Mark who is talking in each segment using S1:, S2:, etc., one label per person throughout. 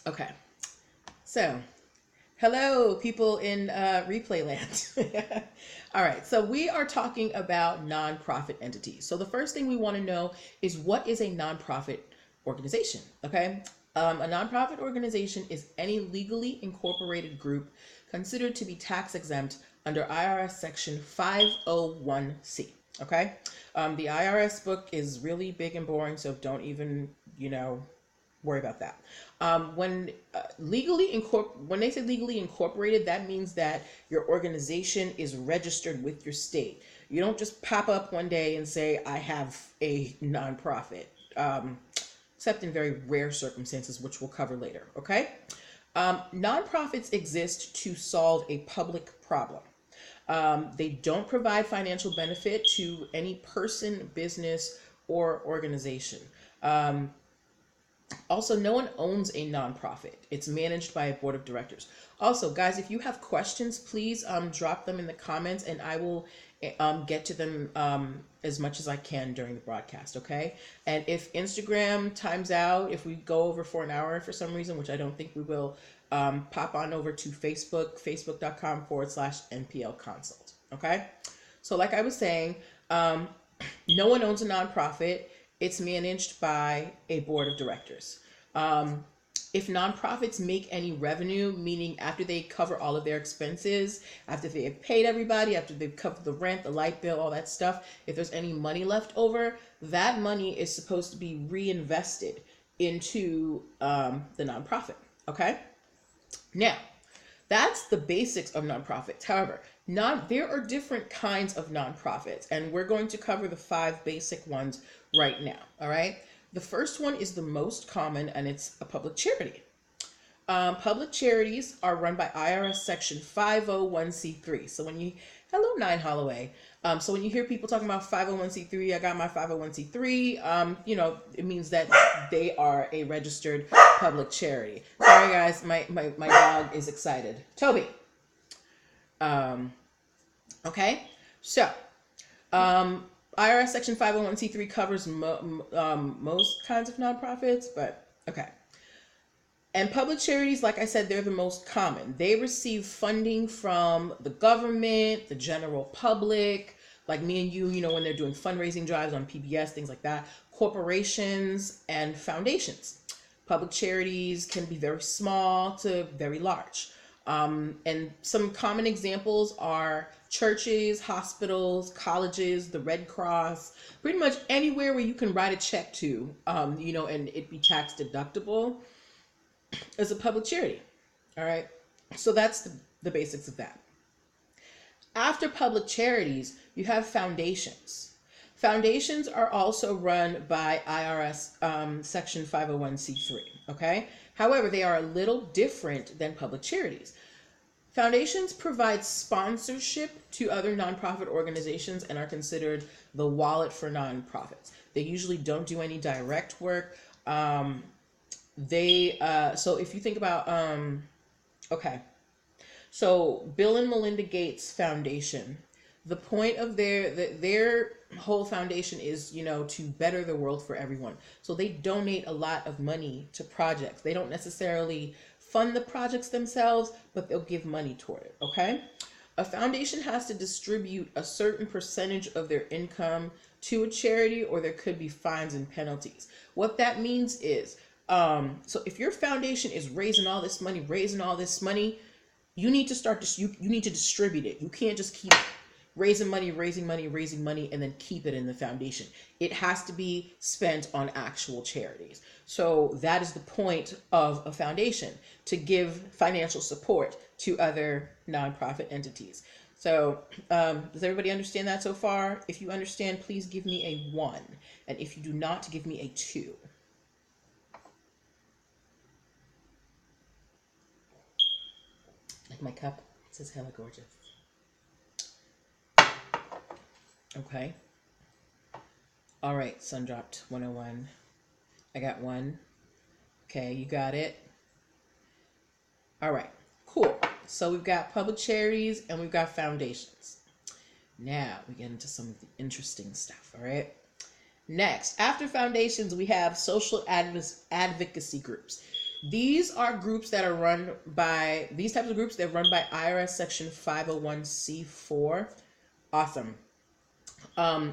S1: Okay. So, hello, people in replay land. All right. So, we are talking about nonprofit entities. So, the first thing we want to know is what is a nonprofit organization? Okay. A nonprofit organization is any legally incorporated group considered to be tax exempt under IRS Section 501C. Okay. The IRS book is really big and boring, so don't even, worry about that. When they say legally incorporated, that means that your organization is registered with your state. You don't just pop up one day and say, I have a nonprofit, except in very rare circumstances, which we'll cover later. Okay. Nonprofits exist to solve a public problem. They don't provide financial benefit to any person, business, or organization. Also, no one owns a nonprofit. It's managed by a board of directors. Also, guys, if you have questions, please drop them in the comments and I will get to them as much as I can during the broadcast, okay? And if Instagram times out, if we go over for an hour for some reason, which I don't think we will, pop on over to Facebook, facebook.com/NPL consult, okay? So like I was saying, no one owns a nonprofit. It's managed by a board of directors. If nonprofits make any revenue, meaning after they cover all of their expenses, after they have paid everybody, after they've covered the rent, the light bill, all that stuff, if there's any money left over, that money is supposed to be reinvested into the nonprofit. Okay? Now, that's the basics of nonprofits. However, there are different kinds of nonprofits, and we're going to cover the 5 basic ones right now. All right. The first one is the most common, and it's a public charity. Public charities are run by IRS Section 501c3. So hello, Nine Holloway. So when you hear people talking about 501c3, I got my 501c3, it means that they are a registered public charity. Sorry, guys, my dog is excited. Toby. Okay, so IRS Section 501c3 covers most kinds of nonprofits, but okay. And public charities, like I said, they're the most common. They receive funding from the government, the general public, like me and you, when they're doing fundraising drives on PBS, things like that, corporations and foundations. Public charities can be very small to very large. And some common examples are churches, hospitals, colleges, the Red Cross, pretty much anywhere where you can write a check to, and it be tax deductible is a public charity. All right. So that's the basics of that. After public charities, you have foundations. Foundations are also run by IRS Section 501c3. Okay. However, they are a little different than public charities. Foundations provide sponsorship to other nonprofit organizations and are considered the wallet for nonprofits. They usually don't do any direct work. So if you think about, so Bill and Melinda Gates Foundation, the point of their whole foundation is, to better the world for everyone. So they donate a lot of money to projects. They don't necessarily fund the projects themselves, but they'll give money toward it. Okay. A foundation has to distribute a certain percentage of their income to a charity, or there could be fines and penalties. What that means is, so if your foundation is raising all this money, you need to you need to distribute it. You can't just keep raising money, and then keep it in the foundation. It has to be spent on actual charities. So that is the point of a foundation, to give financial support to other nonprofit entities. So does everybody understand that so far? If you understand, please give me a 1. And if you do not, give me a 2. Like my cup, it says hella gorgeous. Okay. All right, Sun dropped 101. I got 1. Okay, you got it. All right, cool. So we've got public charities and we've got foundations. Now we get into some of the interesting stuff, all right? Next, after foundations, we have social advocacy groups. These are groups that are run by, these types of groups, they're run by IRS Section 501c4. Awesome.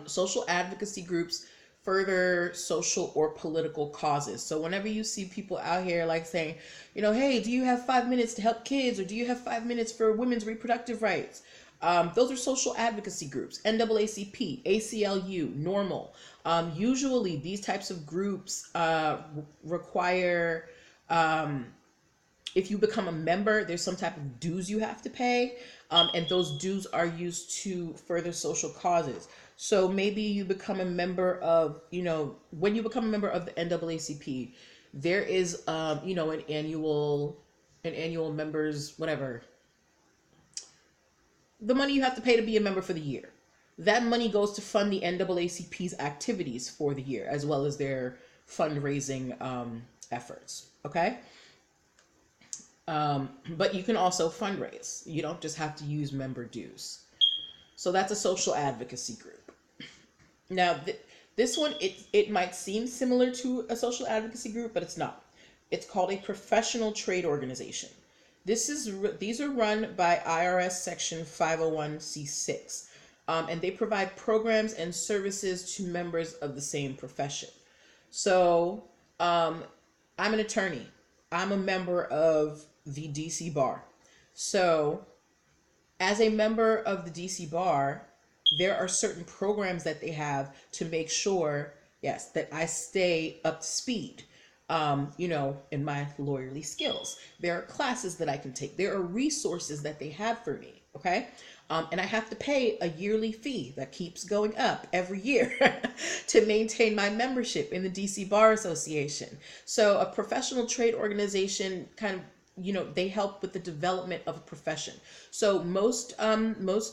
S1: Social advocacy groups further social or political causes. So whenever you see people out here like saying, hey, do you have 5 minutes to help kids, or do you have 5 minutes for women's reproductive rights? Those are social advocacy groups. NAACP, ACLU, Normal. Usually these types of groups require, if you become a member, there's some type of dues you have to pay, and those dues are used to further social causes. So maybe you become a member of, when you become a member of the NAACP, there is, an annual members, whatever, the money you have to pay to be a member for the year. That money goes to fund the NAACP's activities for the year, as well as their fundraising efforts. Okay. But you can also fundraise. You don't just have to use member dues. So that's a social advocacy group. Now, this one, it might seem similar to a social advocacy group, but it's not. It's called a professional trade organization. These are run by IRS Section 501c6, and they provide programs and services to members of the same profession. So, I'm an attorney. I'm a member of the DC Bar. So, as a member of the DC Bar, there are certain programs that they have to make sure, yes, that I stay up to speed, in my lawyerly skills. There are classes that I can take. There are resources that they have for me, okay? And I have to pay a yearly fee that keeps going up every year to maintain my membership in the DC Bar Association. So a professional trade organization kind of, they help with the development of a profession. So most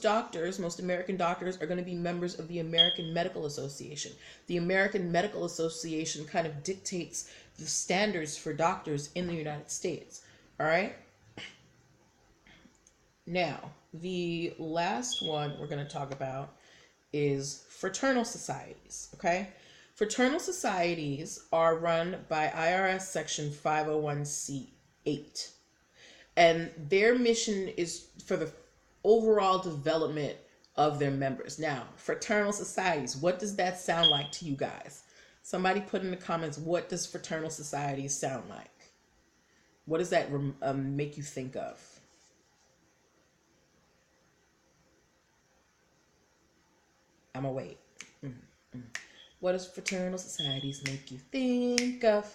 S1: doctors, most American doctors are going to be members of the American Medical Association. The American Medical Association kind of dictates the standards for doctors in the United States. All right. Now, the last one we're going to talk about is fraternal societies. Okay. Fraternal societies are run by IRS Section 501c8. And their mission is for the overall development of their members. Now, fraternal societies, what does that sound like to you guys? Somebody put in the comments, what does fraternal societies sound like? What does that make you think of? I'm gonna wait. What does fraternal societies make you think of?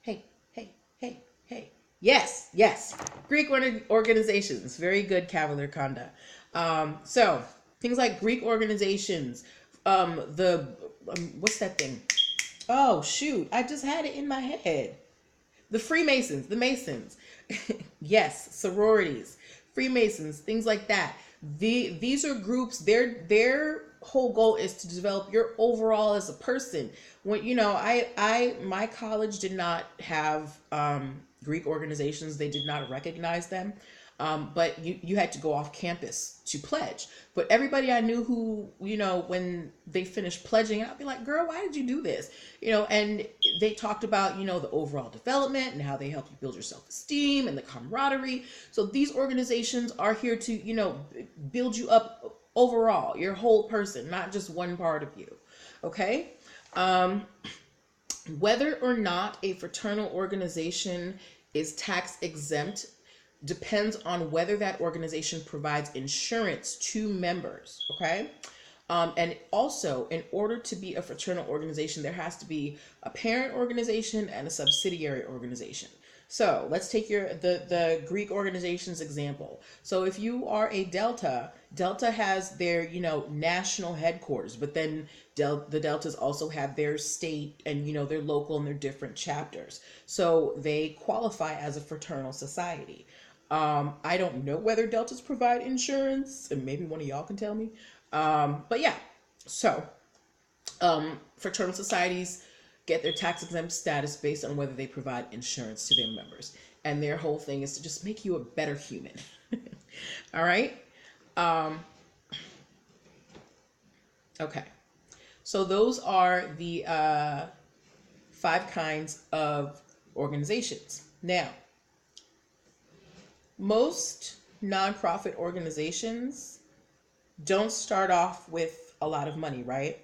S1: Hey, hey, hey, hey. Yes, yes. Greek organizations. Very good, Cavalier Conda. So things like Greek organizations. What's that thing? Oh, shoot. I just had it in my head. The Freemasons, the Masons. Yes, sororities, Freemasons, things like that. These are groups, their whole goal is to develop your overall as a person. When my college did not have Greek organizations. They did not recognize them. But you had to go off campus to pledge. But everybody I knew who, when they finished pledging, I'd be like, girl, why did you do this? And they talked about, the overall development and how they help you build your self-esteem and the camaraderie. So these organizations are here to, build you up overall, your whole person, not just one part of you. Okay. Whether or not a fraternal organization is tax exempt depends on whether that organization provides insurance to members, okay? And also, in order to be a fraternal organization, there has to be a parent organization and a subsidiary organization. So let's take the Greek organizations example. So if you are a Delta has their, national headquarters, but then the Deltas also have their state and, their local and their different chapters. So they qualify as a fraternal society. I don't know whether Deltas provide insurance, and maybe one of y'all can tell me. But yeah, so fraternal societies get their tax exempt status based on whether they provide insurance to their members. And their whole thing is to just make you a better human. All right. Okay. So those are the 5 kinds of organizations. Now, most nonprofit organizations don't start off with a lot of money, right?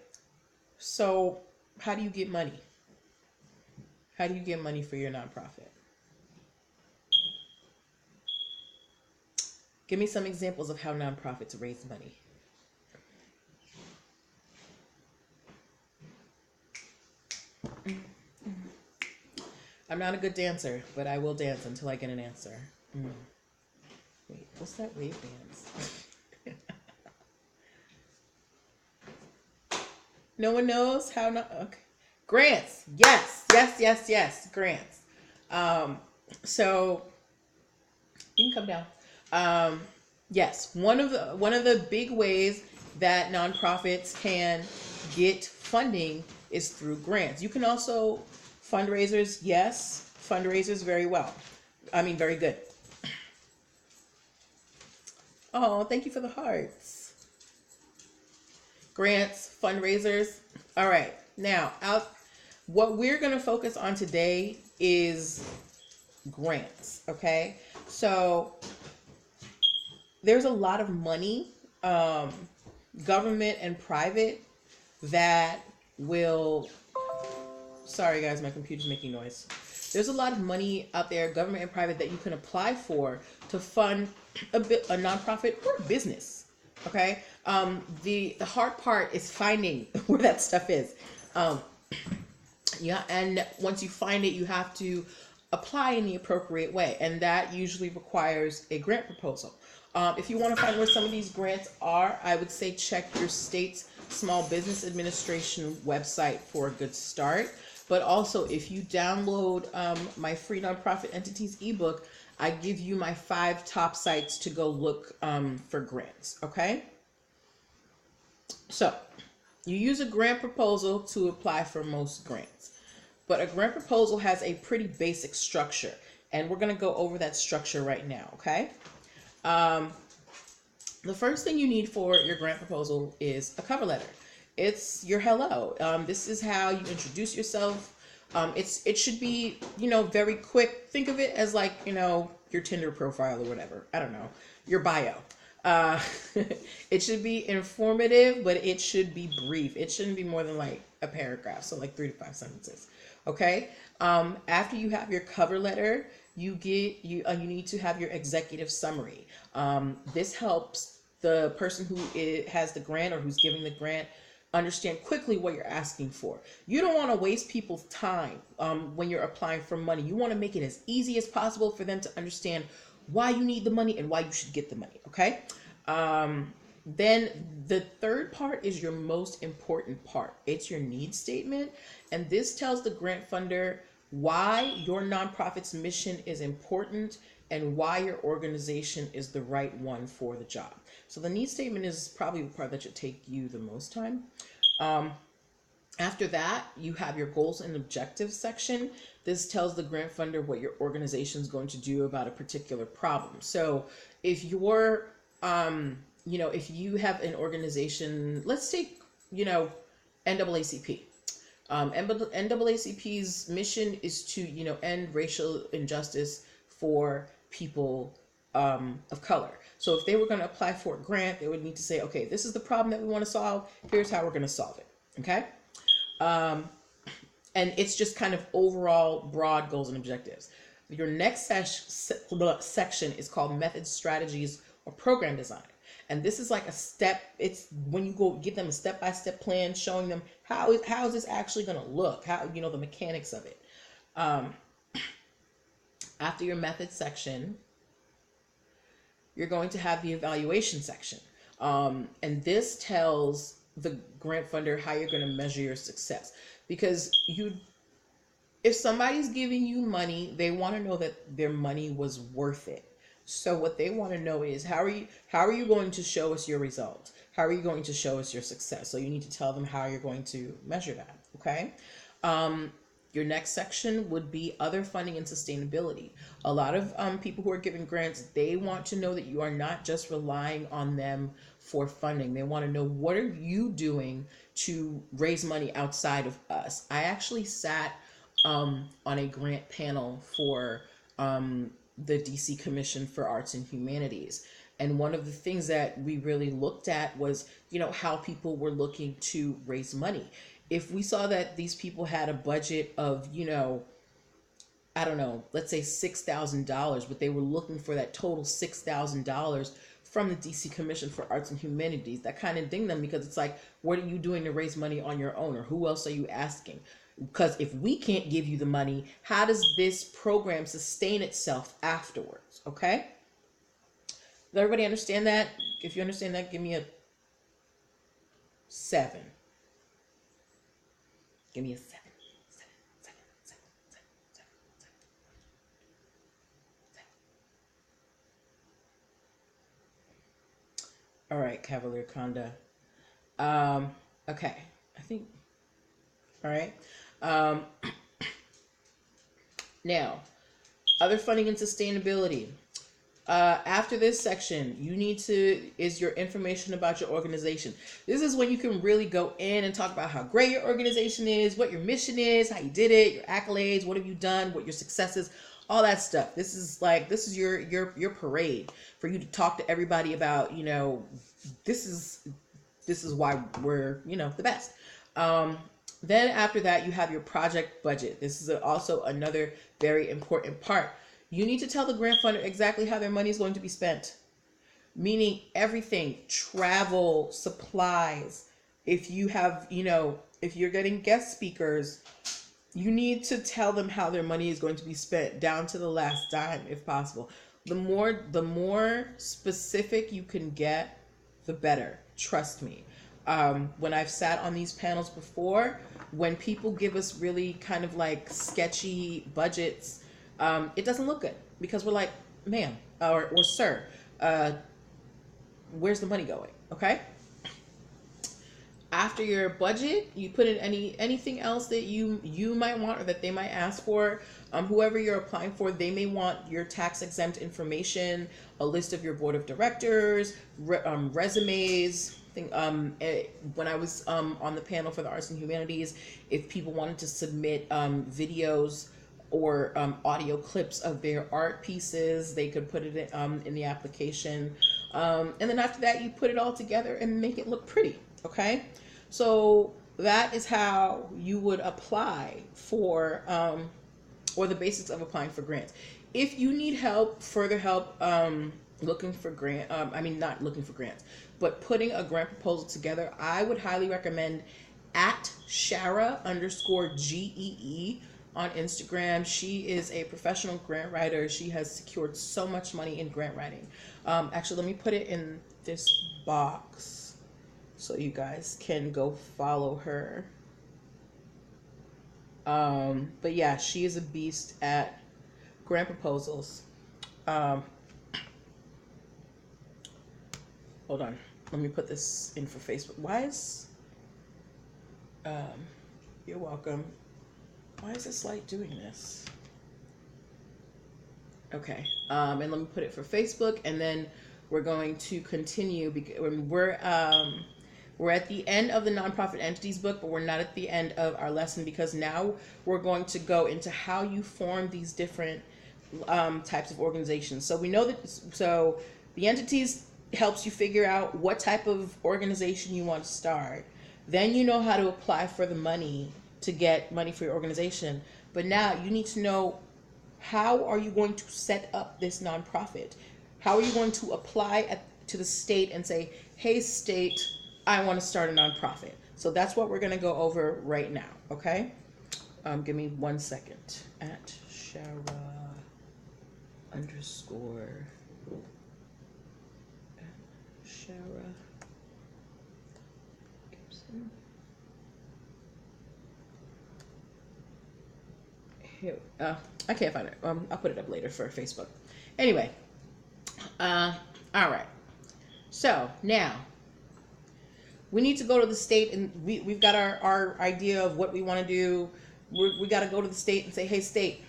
S1: So, how do you get money? How do you get money for your nonprofit? Give me some examples of how nonprofits raise money. I'm not a good dancer, but I will dance until I get an answer. Wait, what's that wave dance? No one knows how not. Okay. Grants. Yes, yes, yes, yes. Grants. So you can come down. Yes, one of the big ways that nonprofits can get funding is through grants. You can also fundraisers. Yes, fundraisers very well. I mean, very good. Oh, thank you for the hearts. Grants, fundraisers. All right, now out. What we're going to focus on today is grants. Okay, so there's a lot of money, government and private, that will. Sorry, guys, my computer's making noise. There's a lot of money out there, government and private, that you can apply for to fund a nonprofit or a business. Okay, the hard part is finding where that stuff is. Yeah, and once you find it, you have to apply in the appropriate way, and that usually requires a grant proposal. If you want to find where some of these grants are, I would say check your state's Small Business Administration website for a good start. But also, if you download my free nonprofit entities ebook, I give you my 5 top sites to go look for grants. Okay? So, you use a grant proposal to apply for most grants. But a grant proposal has a pretty basic structure, and we're going to go over that structure right now. Okay? The first thing you need for your grant proposal is a cover letter. It's your hello. This is how you introduce yourself. It should be, very quick. Think of it as like, your Tinder profile or whatever. I don't know. Your bio. It should be informative, but it should be brief. It shouldn't be more than like a paragraph. So like 3 to 5 sentences. Okay. After you have your cover letter, you need to have your executive summary. This helps the person who has the grant or who's giving the grant understand quickly what you're asking for. You don't want to waste people's time when you're applying for money. You want to make it as easy as possible for them to understand why you need the money and why you should get the money. Okay. Then the third part is your most important part. It's your needs statement. And this tells the grant funder why your nonprofit's mission is important and why your organization is the right one for the job. So the needs statement is probably the part that should take you the most time. After that, you have your goals and objectives section. This tells the grant funder what your organization is going to do about a particular problem. So if you're, if you have an organization, let's take, NAACP. NAACP's mission is to, end racial injustice for people of color. So if they were going to apply for a grant, they would need to say, okay, this is the problem that we want to solve. Here's how we're going to solve it. Okay. And it's just kind of overall broad goals and objectives. Your next section is called methods, strategies, or program design. And this is like a step. It's when you go give them a step-by-step plan, showing them how is this actually going to look, how, the mechanics of it. After your methods section, you're going to have the evaluation section. And this tells the grant funder how you're going to measure your success. Because if somebody's giving you money, they want to know that their money was worth it. So what they want to know is how are you going to show us your results? How are you going to show us your success? So you need to tell them how you're going to measure that. Okay. Your next section would be other funding and sustainability. A lot of people who are giving grants, they want to know that you are not just relying on them for funding. They want to know, what are you doing to raise money outside of us? I actually sat on a grant panel for the DC Commission for Arts and Humanities. And one of the things that we really looked at was, how people were looking to raise money. If we saw that these people had a budget of, I don't know, let's say $6,000, but they were looking for that total $6,000 from the DC Commission for Arts and Humanities, that kind of dinged them, because it's like, what are you doing to raise money on your own, or who else are you asking? Because if we can't give you the money, how does this program sustain itself afterwards? Okay? Does everybody understand that? If you understand that, give me a 7. Give me a 7. All right, Cavalier Conda. Okay, I think. All right. Now, other funding and sustainability. After this section, is your information about your organization. This is when you can really go in and talk about how great your organization is, what your mission is, how you did it, your accolades, what have you done, what your successes, all that stuff. This is your parade for you to talk to everybody about, this is why we're, the best. Then after that, you have your project budget. This is also another very important part. You need to tell the grant funder exactly how their money is going to be spent. Meaning everything, travel, supplies. If you have, if you're getting guest speakers, you need to tell them how their money is going to be spent down to the last dime, if possible. The more specific you can get, the better. Trust me. When I've sat on these panels before, when people give us really kind of like sketchy budgets, it doesn't look good, because we're like, ma'am, or sir, where's the money going? Okay. After your budget, you put in anything else that you might want, or that they might ask for. Whoever you're applying for, they may want your tax exempt information, a list of your board of directors, resumes. When I was on the panel for the Arts and Humanities, if people wanted to submit videos or audio clips of their art pieces, they could put it in the application. And then after that, you put it all together and make it look pretty, okay? So that is how you would apply for, or the basics of applying for grants. If you need help, further help, looking for not looking for grants, but putting a grant proposal together, I would highly recommend @Shara_GEE on Instagram. She is a professional grant writer. She has secured so much money in grant writing. Actually, let me put it in this box so you guys can go follow her. But yeah, she is a beast at grant proposals. Hold on. Let me put this in for Facebook. You're welcome. Why is this light doing this? Okay. And let me put it for Facebook, and then we're going to continue because we're at the end of the nonprofit entities book, but we're not at the end of our lesson, because now we're going to go into how you form these different types of organizations. So we know that, so the entities helps you figure out what type of organization you want to start. Then you know how to apply for the money to get money for your organization. But now you need to know, how are you going to set up this nonprofit? How are you going to apply to the state and say, hey state, I want to start a nonprofit? So that's what we're going to go over right now, okay? Give me 1 second. @Shara_Shara Gibson. Here, I can't find it. I'll put it up later for Facebook. Anyway, all right. So now we need to go to the state, and we've got our idea of what we want to do. We got to go to the state and say, hey state,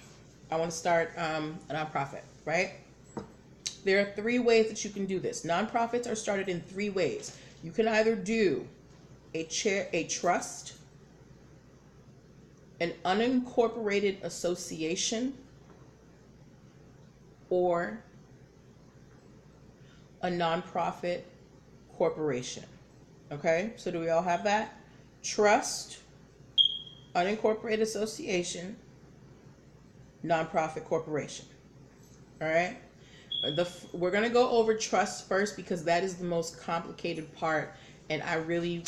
S1: I want to start a nonprofit, right? There are 3 ways that you can do this. Nonprofits are started in 3 ways. You can either do a trust, an unincorporated association, or a nonprofit corporation. Okay, so do we all have that? Trust, unincorporated association, nonprofit corporation. All right. We're going to go over trust first because that is the most complicated part, and I really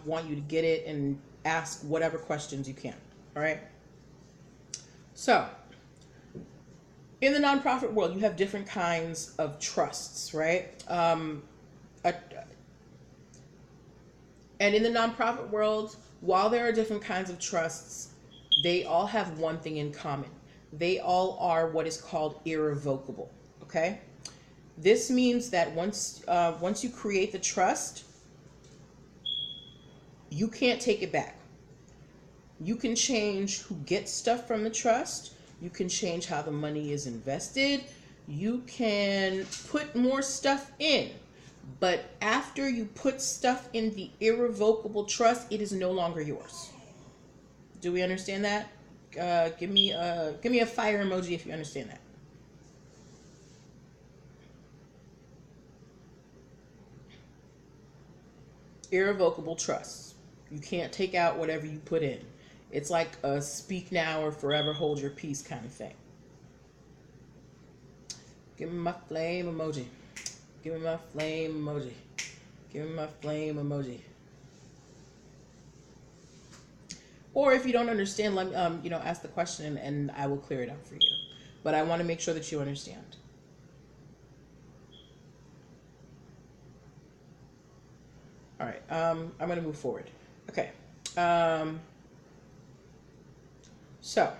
S1: want you to get it and ask whatever questions you can. All right. So, in the nonprofit world, you have different kinds of trusts, right? And in the nonprofit world, while there are different kinds of trusts, they all have one thing in common. They all are what is called irrevocable. Okay? This means that once you create the trust, you can't take it back. You can change who gets stuff from the trust. You can change how the money is invested. You can put more stuff in. But after you put stuff in the irrevocable trust, it is no longer yours. Do we understand that? Give me a fire emoji if you understand that. Irrevocable trusts. You can't take out whatever you put in. It's like a speak now or forever hold your peace kind of thing. Give me my flame emoji. Give me my flame emoji. Give me my flame emoji. Or if you don't understand, let me, ask the question and I will clear it up for you. But I want to make sure that you understand. All right. I'm going to move forward. Okay. So,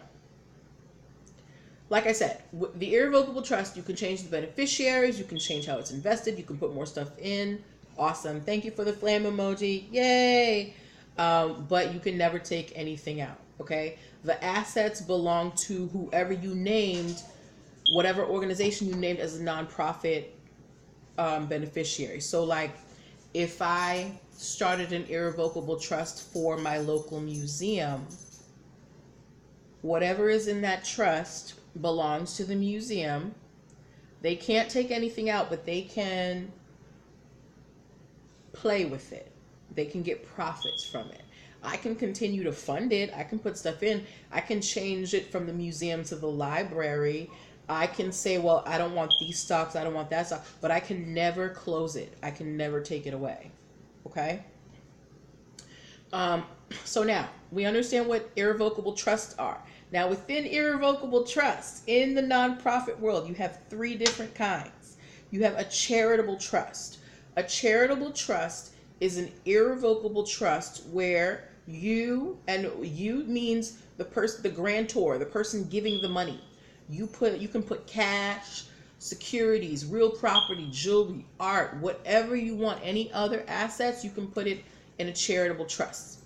S1: like I said, the irrevocable trust, you can change the beneficiaries, you can change how it's invested, you can put more stuff in. Awesome. Thank you for the flame emoji. Yay! But you can never take anything out, okay? The assets belong to whoever you named, whatever organization you named as a nonprofit beneficiary. So, like, if I started an irrevocable trust for my local museum, whatever is in that trust belongs to the museum. They can't take anything out, but they can play with it. They can get profits from it. I can continue to fund it. I can put stuff in. I can change it from the museum to the library. I can say, well, I don't want these stocks. I don't want that stock. But I can never close it. I can never take it away. Okay? So now, we understand what irrevocable trusts are. Now, within irrevocable trusts, in the nonprofit world, you have three different kinds. You have a charitable trust. A charitable trust is an irrevocable trust where you means the person, the grantor, the person giving the money. You can put cash, securities, real property, jewelry, art, whatever you want, any other assets, you can put it in a charitable trust.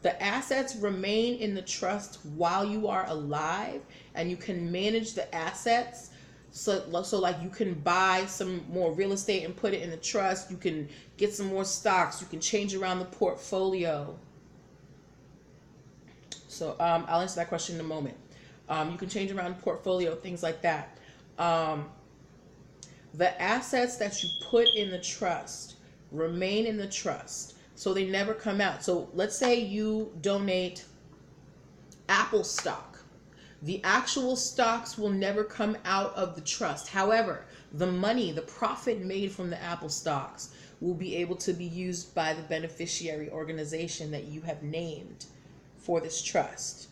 S1: The assets remain in the trust while you are alive, and you can manage the assets. So like you can buy some more real estate and put it in the trust. You can get some more stocks. You can change around the portfolio. So I'll answer that question in a moment. You can change around the portfolio, things like that. The assets that you put in the trust remain in the trust. So they never come out. So let's say you donate Apple stock. The actual stocks will never come out of the trust. However, the money, the profit made from the Apple stocks will be able to be used by the beneficiary organization that you have named for this trust.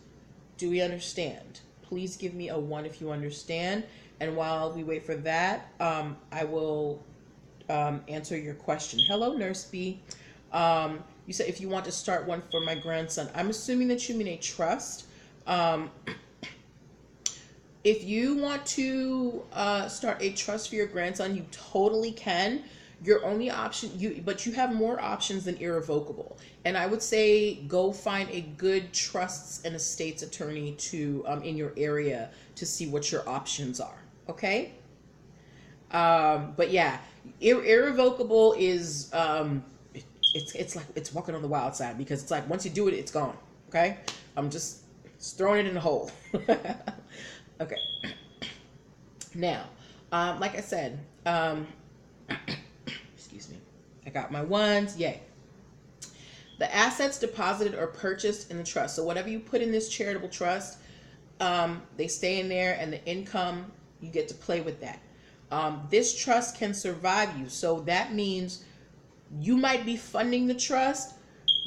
S1: Do we understand? Please give me a 1 if you understand. And while we wait for that, I will answer your question. Hello, Nurse B. You said if you want to start one for my grandson. I'm assuming that you mean a trust. If you want to start a trust for your grandson, you totally can. Your only option, but you have more options than irrevocable. And I would say go find a good trusts and estates attorney to in your area to see what your options are. Okay. But yeah, irrevocable is it's like it's walking on the wild side, because it's like once you do it, it's gone. Okay. I'm just throwing it in the hole. Okay. Now, Like I said, excuse me, I got my ones. Yay. The assets deposited or purchased in the trust. So whatever you put in this charitable trust, they stay in there, and the income, you get to play with that. This trust can survive you. So that means you might be funding the trust,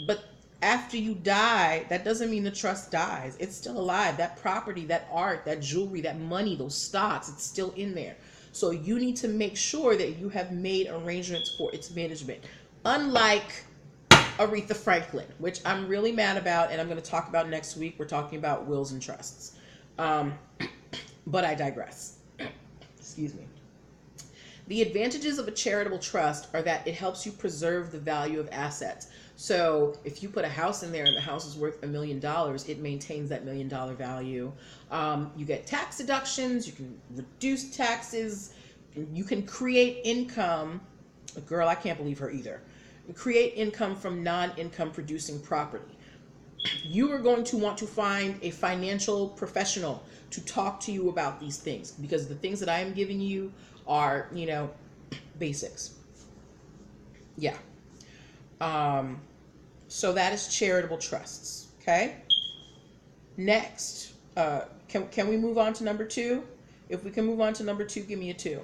S1: but after you die, that doesn't mean the trust dies. It's still alive. That property, that art, that jewelry, that money, those stocks, it's still in there. So you need to make sure that you have made arrangements for its management. Unlike Aretha Franklin, which I'm really mad about, and I'm going to talk about next week. We're talking about wills and trusts. But I digress. Excuse me. The advantages of a charitable trust are that it helps you preserve the value of assets. So if you put a house in there and the house is worth $1 million, it maintains that $1 million value. You get tax deductions, you can reduce taxes, you can create income. Girl, I can't believe her either. Create income from non-income producing property. You are going to want to find a financial professional to talk to you about these things, because the things that I am giving you are, basics. Yeah. So that is charitable trusts. Okay. Next, can we move on to number 2? If we can move on to number 2, give me a 2.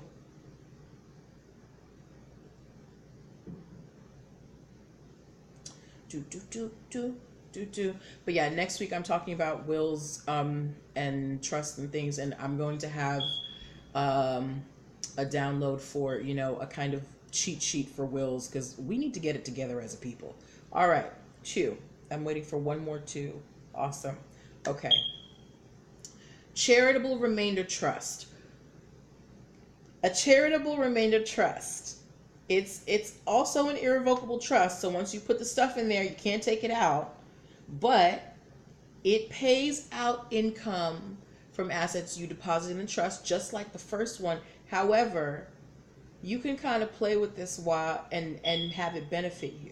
S1: But yeah, next week I'm talking about wills and trusts and things, and I'm going to have a download for a kind of cheat sheet for wills, because we need to get it together as a people. All right, 2. I'm waiting for one more 2. Awesome. Okay. Charitable remainder trust. A charitable remainder trust. It's also an irrevocable trust. So once you put the stuff in there, you can't take it out, but it pays out income from assets you deposit in the trust, just like the first one. However, you can kind of play with this while and have it benefit you.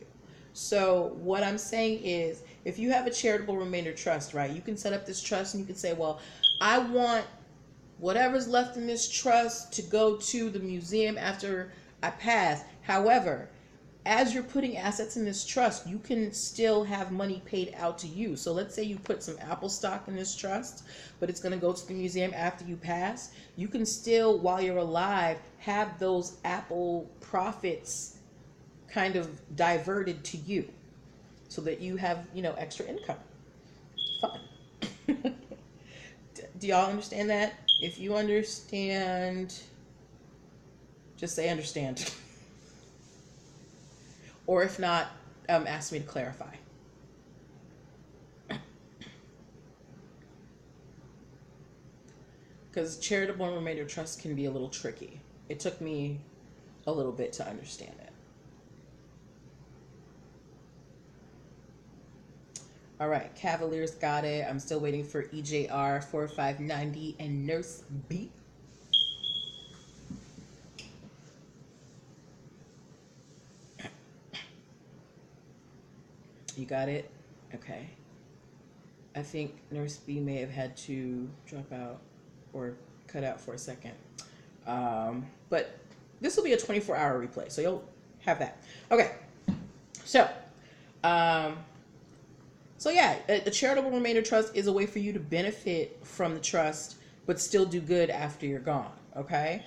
S1: So what I'm saying is, if you have a charitable remainder trust, right, you can set up this trust and you can say, well, I want whatever's left in this trust to go to the museum after I pass. However, as you're putting assets in this trust, you can still have money paid out to you. So let's say you put some Apple stock in this trust, but it's going to go to the museum after you pass. You can still, while you're alive, have those Apple profits kind of diverted to you so that you have, extra income. Fun. Do y'all understand that? If you understand, just say understand. Or if not, ask me to clarify. Because charitable and remainder trust can be a little tricky. It took me a little bit to understand it. All right, Cavaliers got it. I'm still waiting for EJR 4590 and Nurse B. You got it? Okay. I think Nurse B may have had to drop out or cut out for a second. But this will be a 24-hour replay, so you'll have that. Okay. So yeah, a charitable remainder trust is a way for you to benefit from the trust, but still do good after you're gone. Okay.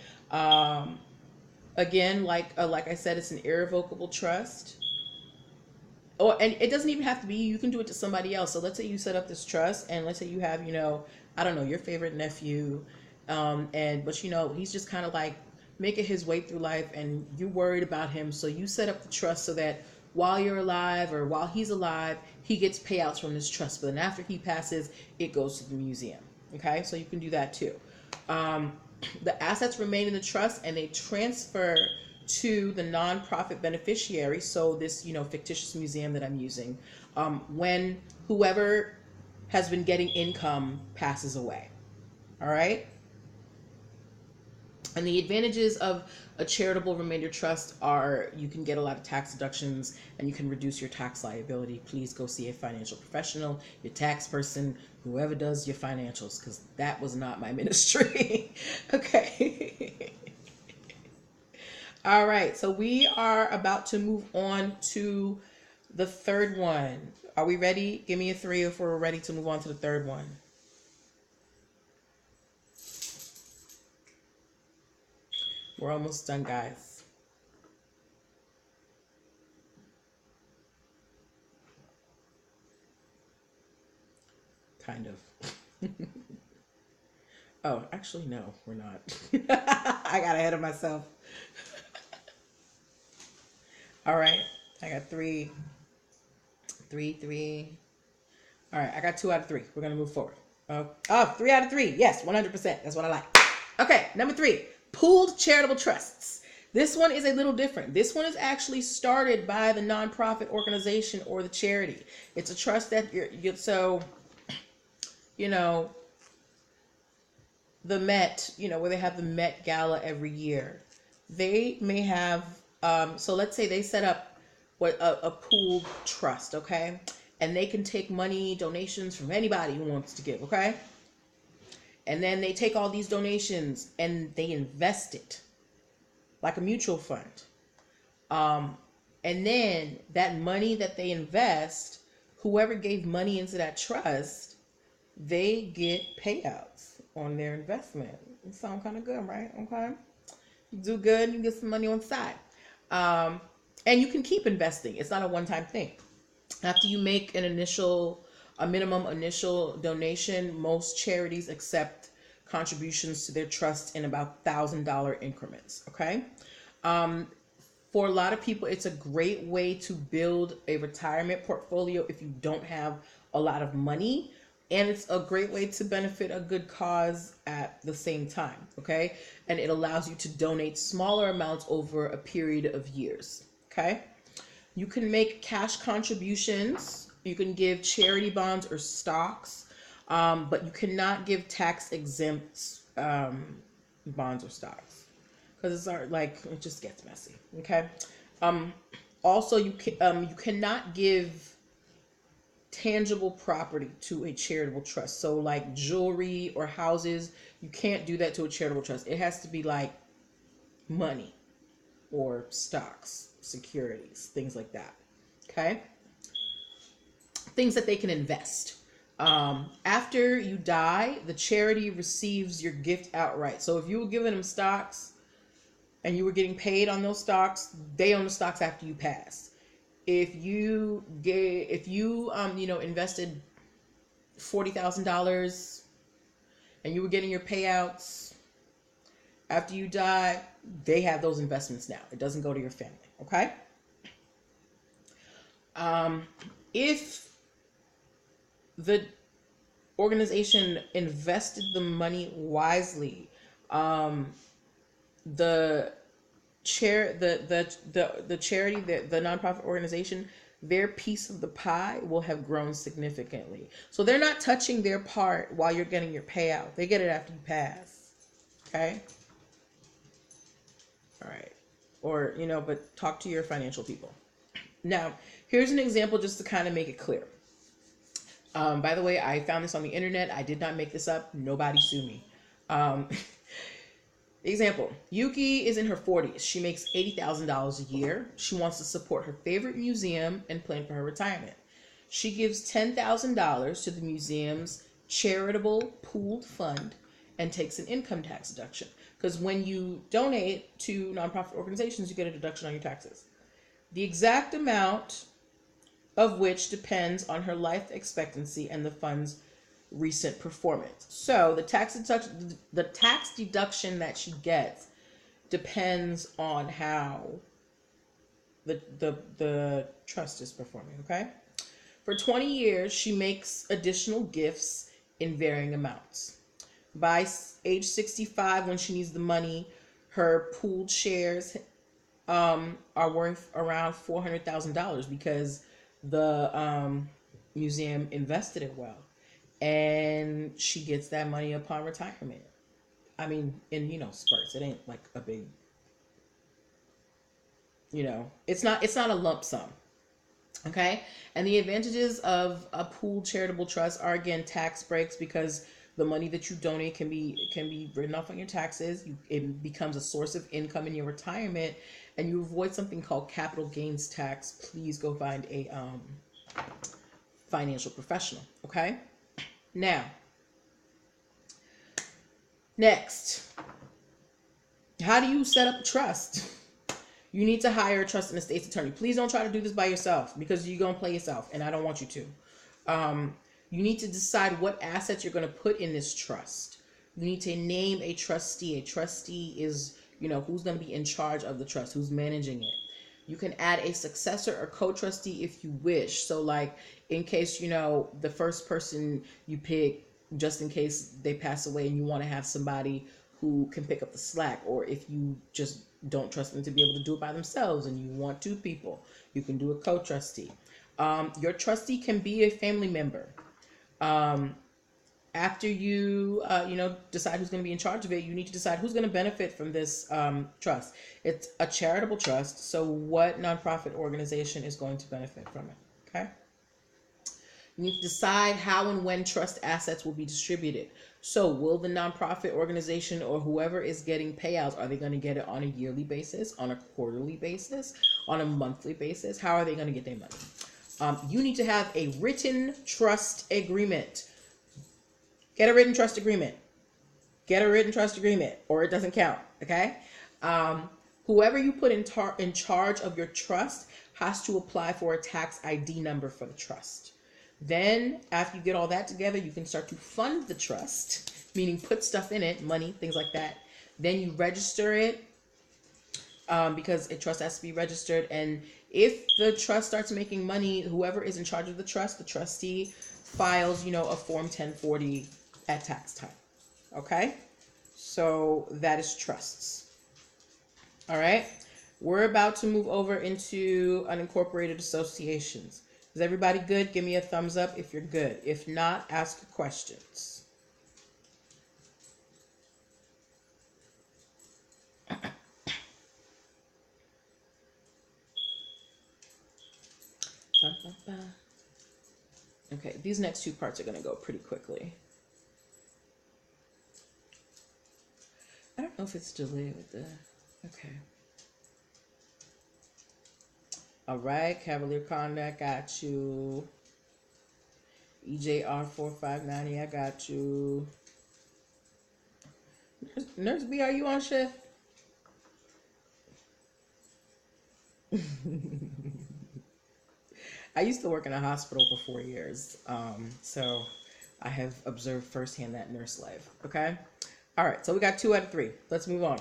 S1: Again, like I said, it's an irrevocable trust. And it doesn't even have to be you. You can do it to somebody else. So let's say you set up this trust, and let's say you have, I don't know, your favorite nephew, but he's just kind of like making his way through life, and you're worried about him. So you set up the trust so that while you're alive or while he's alive, he gets payouts from this trust. But then after he passes, it goes to the museum. Okay, so you can do that too. The assets remain in the trust, and they transfer to the nonprofit beneficiary. So this, fictitious museum that I'm using, when whoever has been getting income passes away. All right. And the advantages of a charitable remainder trust are you can get a lot of tax deductions and you can reduce your tax liability. Please go see a financial professional, your tax person, whoever does your financials, because that was not my ministry. Okay. All right, so we are about to move on to the third one. Are we ready? Give me a three if we're ready to move on to the third one. We're almost done, guys. Kind of. Oh, actually, no, we're not. I got ahead of myself. All right, I got three. All right, I got 2 out of 3. We're going to move forward. 3 out of 3. Yes, 100%. That's what I like. Okay, number 3, pooled charitable trusts. This one is a little different. This one is actually started by the nonprofit organization or the charity. It's a trust that so, you know, the Met, where they have the Met Gala every year. They may have, so let's say they set up a pooled trust, okay? And they can take money, donations from anybody who wants to give, okay? And then they take all these donations and they invest it like a mutual fund. And then that money that they invest, whoever gave money into that trust, they get payouts on their investment. It sounds kind of good, right? Okay. You do good, you get some money on the side. And you can keep investing. It's not a one-time thing. After you make a minimum initial donation, most charities accept contributions to their trust in about $1,000 increments. Okay. For a lot of people, it's a great way to build a retirement portfolio if you don't have a lot of money. And it's a great way to benefit a good cause at the same time, okay? And it allows you to donate smaller amounts over a period of years, okay? You can make cash contributions. You can give charity bonds or stocks, but you cannot give tax-exempt bonds or stocks because it just gets messy, okay? Also, you cannot give tangible property to a charitable trust. So like jewelry or houses, you can't do that to a charitable trust. It has to be like money or stocks, securities, things like that. Okay? Things that they can invest. After you die, the charity receives your gift outright. So if you were giving them stocks and you were getting paid on those stocks, they own the stocks after you pass. If you invested $40,000 and you were getting your payouts after you die, they have those investments now. It doesn't go to your family. Okay. If the organization invested the money wisely, the charity, the nonprofit organization, their piece of the pie will have grown significantly. So they're not touching their part while you're getting your payout. They get it after you pass. Okay? All right. Or, but talk to your financial people. Now, here's an example just to kind of make it clear. By the way, I found this on the internet. I did not make this up. Nobody sue me. Example, Yuki is in her 40s. She makes $80,000 a year. She wants to support her favorite museum and plan for her retirement. She gives $10,000 to the museum's charitable pooled fund and takes an income tax deduction. Because when you donate to nonprofit organizations, you get a deduction on your taxes. The exact amount of which depends on her life expectancy and the fund's recent performance. So the tax deduction that she gets depends on how the trust is performing. Okay. For 20 years, she makes additional gifts in varying amounts. By age 65, when she needs the money, her pooled shares are worth around $400,000 because the museum invested it well. And she gets that money upon retirement. I mean, in spurts. It ain't like a big, it's not a lump sum. Okay? And the advantages of a pooled charitable trust are, again, tax breaks, because The money that you donate can be written off on your taxes. It becomes a source of income in your retirement, and you avoid something called capital gains tax. Please go find a financial professional. Okay. Now, next, how do you set up a trust? You need to hire a trust and estates attorney. Please don't try to do this by yourself, because you're going to play yourself, and I don't want you to. You need to decide what assets you're going to put in this trust. You need to name a trustee. A trustee is, who's going to be in charge of the trust, who's managing it. You can add a successor or co-trustee if you wish. So like in case, the first person you pick, just in case they pass away and you want to have somebody who can pick up the slack, or if you just don't trust them to be able to do it by themselves and you want two people, you can do a co-trustee. Your trustee can be a family member. After you, decide who's going to be in charge of it, you need to decide who's going to benefit from this trust. It's a charitable trust, so what nonprofit organization is going to benefit from it? Okay. You need to decide how and when trust assets will be distributed. So will the nonprofit organization or whoever is getting payouts, are they going to get it on a yearly basis, on a quarterly basis, on a monthly basis? How are they going to get their money? You need to have a written trust agreement. Get a written trust agreement. Get a written trust agreement, or it doesn't count. Okay. Whoever you put in charge of your trust has to apply for a tax ID number for the trust. Then after you get all that together, you can start to fund the trust, meaning put stuff in it, money, things like that. Then you register it, because a trust has to be registered. And if the trust starts making money, whoever is in charge of the trust, the trustee, files, a Form 1040 at tax time. Okay? So that is trusts. All right? We're about to move over into unincorporated associations. Is everybody good? Give me a thumbs up if you're good. If not, ask questions. Okay, these next two parts are going to go pretty quickly. I don't know if it's delayed with the... Okay. All right, Cavalier Conduct, got you. EJR 4590, I got you. Nurse B, are you on shift? I used to work in a hospital for 4 years, so I have observed firsthand that nurse life. Okay. All right, so we got 2 out of 3. Let's move on.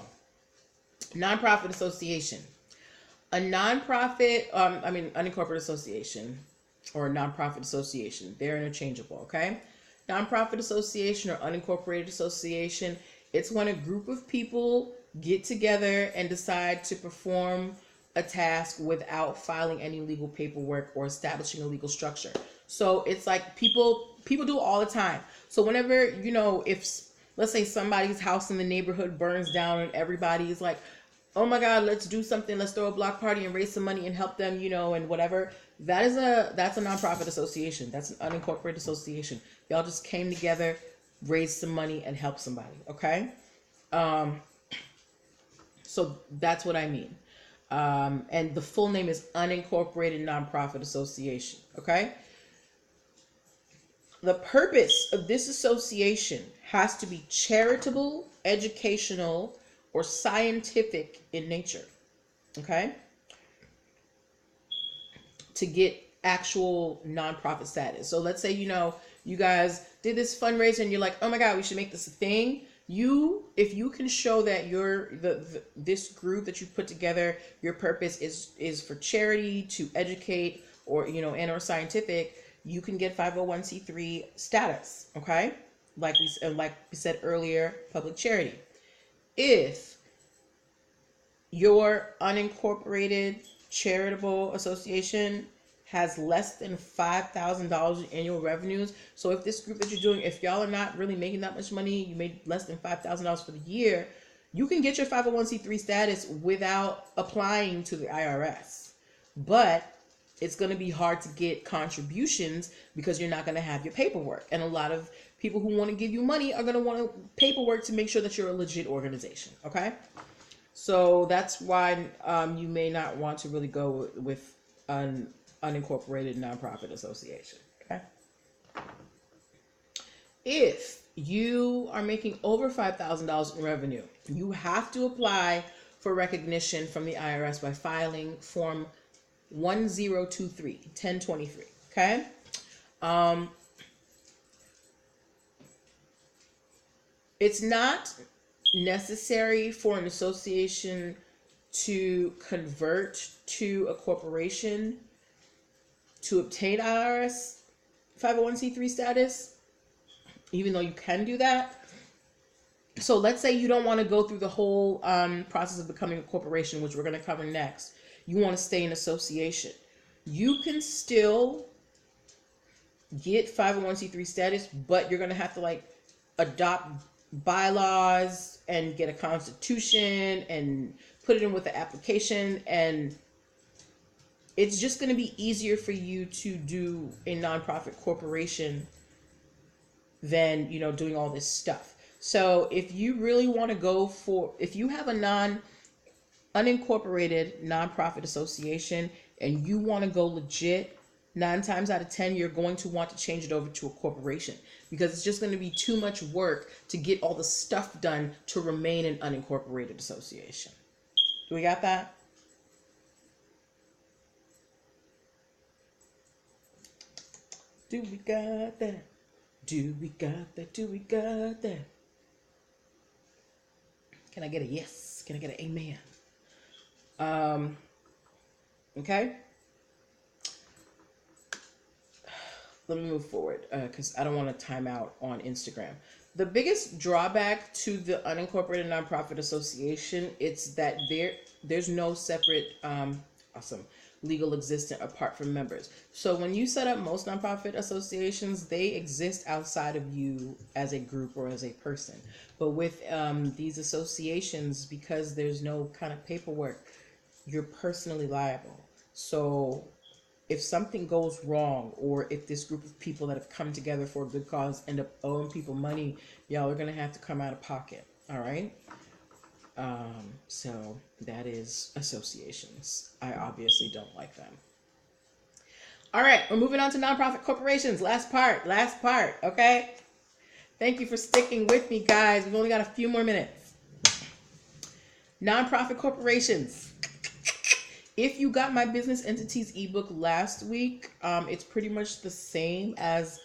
S1: Nonprofit association. A nonprofit, unincorporated association or nonprofit association, they're interchangeable, okay? Nonprofit association or unincorporated association, it's when a group of people get together and decide to perform a task without filing any legal paperwork or establishing a legal structure. So it's like people do it all the time. So whenever, if let's say somebody's house in the neighborhood burns down and everybody's like, oh my God, let's do something. Let's throw a block party and raise some money and help them, and whatever. That's a nonprofit association. That's an unincorporated association. Y'all just came together, raised some money and helped somebody. Okay. So that's what I mean. And the full name is unincorporated nonprofit association. Okay. The purpose of this association has to be charitable, educational, or scientific in nature, okay? To get actual nonprofit status. So let's say, you guys did this fundraiser and you're like, oh my God, we should make this a thing. If you can show that this group that you put together, your purpose is for charity, to educate, or, and or scientific, you can get 501c3 status, okay? Like we said earlier, public charity. If your unincorporated charitable association has less than $5,000 in annual revenues, so if this group that you're doing, if y'all are not really making that much money, you made less than $5,000 for the year, you can get your 501c3 status without applying to the IRS. But it's going to be hard to get contributions because you're not going to have your paperwork. And a lot of People who want to give you money are going to want paperwork to make sure that you're a legit organization. Okay. So that's why you may not want to really go with an unincorporated nonprofit association. Okay. If you are making over $5,000 in revenue, you have to apply for recognition from the IRS by filing Form 1023. Okay. It's not necessary for an association to convert to a corporation to obtain IRS 501c3 status, even though you can do that. So let's say you don't want to go through the whole process of becoming a corporation, which we're going to cover next. You want to stay in association. You can still get 501c3 status, but you're going to have to like adopt bylaws and get a constitution and put it in with the application, and it's just going to be easier for you to do a nonprofit corporation than, you know, doing all this stuff. So if you really want to go for, if you have a unincorporated nonprofit association and you want to go legit, 9 times out of 10, you're going to want to change it over to a corporation, because it's just going to be too much work to get all the stuff done to remain an unincorporated association. Do we got that? Do we got that? Do we got that? Do we got that? Can I get a yes? Can I get an amen? Okay. Let me move forward because I don't want to time out on Instagram. The biggest drawback to the unincorporated nonprofit association, it's that there's no separate legal existence apart from members. So when you set up most nonprofit associations, they exist outside of you as a group or as a person. But with these associations, because there's no kind of paperwork, you're personally liable. So if something goes wrong, or if this group of people that have come together for a good cause end up owing people money, y'all are going to have to come out of pocket. All right. So that is associations. I obviously don't like them. All right. We're moving on to nonprofit corporations. Last part. Okay. Thank you for sticking with me, guys. We've only got a few more minutes. Nonprofit corporations. If you got my business entities ebook last week, it's pretty much the same as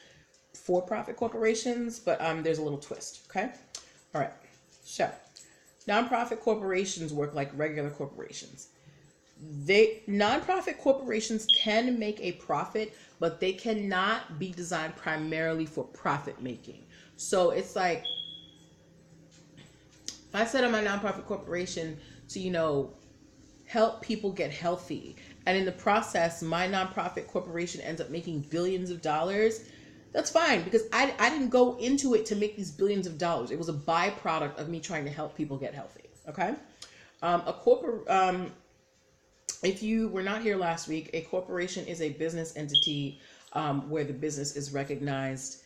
S1: for-profit corporations, but there's a little twist. Okay. All right. So nonprofit corporations work like regular corporations. Nonprofit corporations can make a profit, but they cannot be designed primarily for profit making. So it's like, if I set up my nonprofit corporation to, you know, help people get healthy, and in the process my nonprofit corporation ends up making billions of dollars, that's fine, because I didn't go into it to make these billions of dollars. It was a byproduct of me trying to help people get healthy. Okay. If you were not here last week, a corporation is a business entity where the business is recognized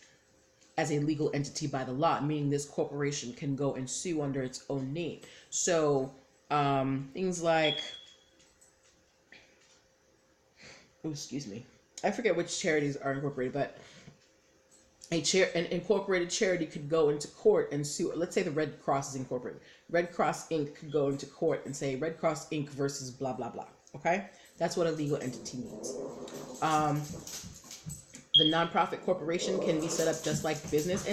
S1: as a legal entity by the law, meaning this corporation can go and sue under its own name. So things like, excuse me, I forget which charities are incorporated, but an incorporated charity could go into court and sue. Let's say the Red Cross is incorporated. Red Cross Inc. could go into court and say Red Cross Inc. versus blah, blah, blah. Okay? That's what a legal entity means. The nonprofit corporation can be set up just like business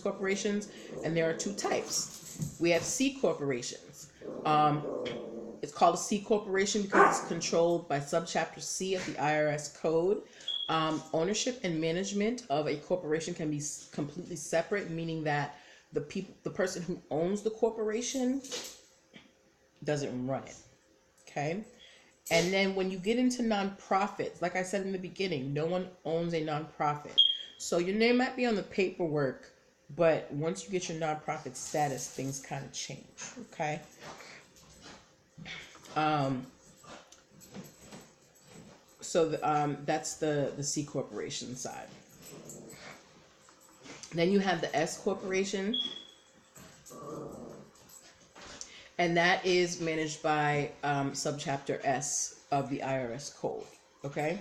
S1: corporations, and there are 2 types. We have C corporations. It's called a C corporation because it's controlled by subchapter C of the IRS code. Ownership and management of a corporation can be completely separate, meaning that the person who owns the corporation doesn't run it. Okay. And then when you get into nonprofits, like I said in the beginning, no one owns a nonprofit. So your name might be on the paperwork, but once you get your nonprofit status, things kind of change. Okay. So that's the C corporation side. Then you have the S corporation, and that is managed by subchapter S of the IRS code. Okay,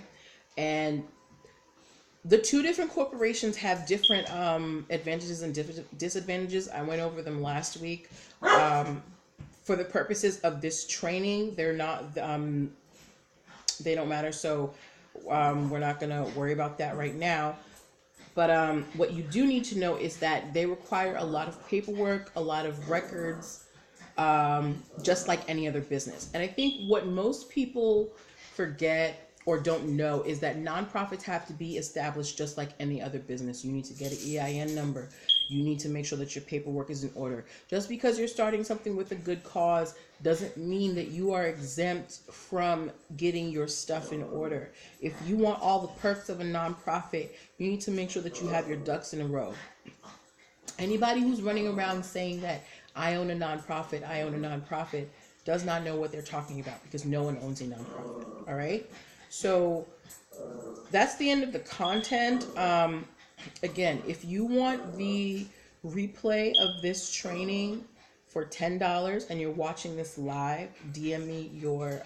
S1: and the two different corporations have different advantages and disadvantages. I went over them last week. For the purposes of this training, they're not. They don't matter. So we're not going to worry about that right now. But what you do need to know is that they require a lot of paperwork, a lot of records, just like any other business. And I think what most people forget or don't know is that nonprofits have to be established just like any other business. You need to get an EIN number. You need to make sure that your paperwork is in order. Just because you're starting something with a good cause doesn't mean that you are exempt from getting your stuff in order. If you want all the perks of a nonprofit, you need to make sure that you have your ducks in a row. Anybody who's running around saying that I own a nonprofit, does not know what they're talking about, because no one owns a nonprofit. All right? So that's the end of the content. Again, if you want the replay of this training for $10 and you're watching this live, DM me your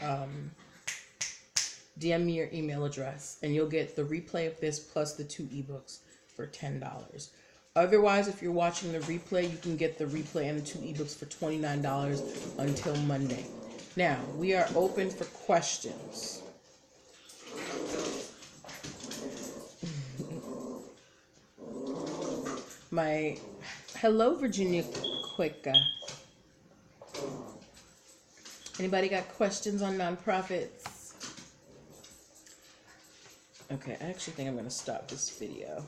S1: email address, and you'll get the replay of this plus the 2 ebooks for $10. Otherwise, if you're watching the replay, you can get the replay and the 2 ebooks for $29 until Monday. Now, we are open for questions. Hello, Virginia Quick. Anybody got questions on nonprofits? Okay, I actually think I'm going to stop this video.